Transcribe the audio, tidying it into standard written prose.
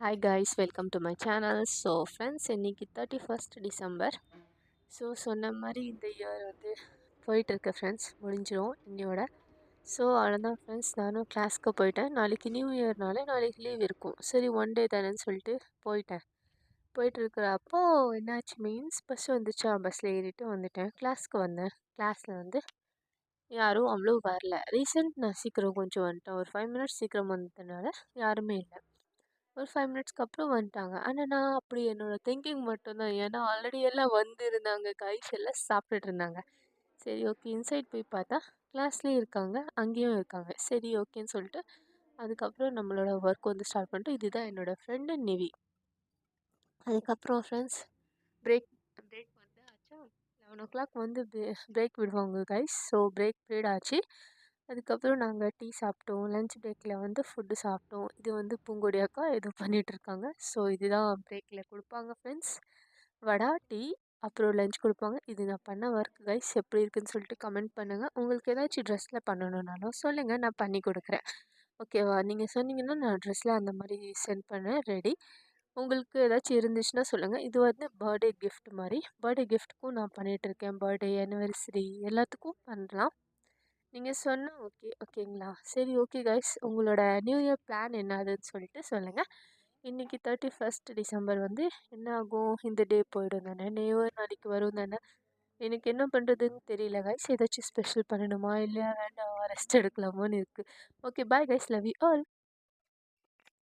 Hi guys, welcome to my channel. So friends, இன்றைக்கி 31st December. So சொன்ன மாதிரி இந்த இயர் வந்து போயிட்டுருக்கு ஃப்ரெண்ட்ஸ், முடிஞ்சிடும் இன்னையோட. ஸோ அவ்வளோதான் ஃப்ரெண்ட்ஸ், நானும் கிளாஸ்க்கு போயிட்டேன். நாளைக்கு நியூ இயர்னால நாளைக்கு லீவ் இருக்கும். சரி, ஒன் டே தானேன்னு சொல்லிட்டு போயிட்டுருக்கிறப்போ என்னாச்சு மீன்ஸ் பஸ் வந்துச்சா, பஸ்ஸில் ஏறிட்டு வந்துட்டேன். கிளாஸ்க்கு வந்தேன். கிளாஸில் வந்து யாரும் அவ்வளோ வரல. நான் சீக்கிரம் கொஞ்சம் வந்துட்டேன். ஒரு 5 மினிட்ஸ் சீக்கிரம் வந்ததுனால யாருமே இல்லை. ஒரு 5 மினிட்ஸ்க்கு அப்புறம் வந்துட்டாங்க. ஆனால் நான் அப்படி என்னோடய திங்கிங் மட்டும்தான். ஏன்னா ஆல்ரெடி எல்லாம் வந்திருந்தாங்க. கைஸ் எல்லாம் சாப்பிட்டுட்டு இருந்தாங்க. சரி, ஓகே, இன்சைட் போய் பார்த்தா கிளாஸ்லேயும் இருக்காங்க, அங்கேயும் இருக்காங்க. சரி, ஓகேன்னு சொல்லிட்டு அதுக்கப்புறம் நம்மளோட ஒர்க் வந்து ஸ்டார்ட் பண்ணிட்டு, இதுதான் என்னோடய ஃப்ரெண்டு நிவி. அதுக்கப்புறம் ஃப்ரெண்ட்ஸ், பிரேக் பிரேக் வந்து ஆச்சா. 11 o'clock வந்து பிரேக் விடுவாங்க கைஸ். ஸோ பிரேக் பீரியட் ஆச்சு. அதுக்கப்புறம் நாங்கள் டீ சாப்பிட்டோம். லஞ்ச் பிரேக்கில் வந்து ஃபுட்டு சாப்பிட்டோம். இது வந்து பூங்கொடி அக்கா ஏதோ பண்ணிகிட்ருக்காங்க. ஸோ இதுதான் பிரேக்கில் கொடுப்பாங்க ஃப்ரெண்ட்ஸ். வடை, டீ, அப்புறம் லஞ்ச் கொடுப்பாங்க. இது நான் பண்ண ஒர்க் கைஸ். எப்படி இருக்குன்னு சொல்லிட்டு கமெண்ட் பண்ணுங்கள். உங்களுக்கு ஏதாச்சும் ட்ரெஸ்ஸில் பண்ணணுன்னாலும் சொல்லுங்கள், நான் பண்ணி கொடுக்குறேன். ஓகேவா? நீங்கள் சொன்னீங்கன்னா நான் ட்ரெஸ்ஸில் அந்த மாதிரி சென்ட் பண்ண ரெடி. உங்களுக்கு ஏதாச்சும் இருந்துச்சுன்னா சொல்லுங்கள். இது வந்து பர்த்டே கிஃப்ட் மாதிரி. பர்த்டே கிஃப்ட்டுக்கும் நான் பண்ணிகிட்ருக்கேன். பர்த்டே, ஆனிவர்சரி எல்லாத்துக்கும் பண்ணலாம். நீங்கள் சொன்னால் ஓகே, ஓகேங்களா? சரி, ஓகே கைஸ், உங்களோட நியூ இயர் பிளான் என்னதுன்னு சொல்லிட்டு சொல்லுங்கள். இன்றைக்கி 31st டிசம்பர் வந்து என்ன ஆகும், இந்த டே போயிடும் தானே, நியூ இயர் நாளைக்கு வரும் தானே. எனக்கு என்ன பண்ணுறதுன்னு தெரியல கைஸ். ஏதாச்சும் ஸ்பெஷல் பண்ணணுமா, இல்லை வேண்டாம் ரெஸ்ட் எடுக்கலாமான்னு இருக்குது. Okay, bye guys, love you all.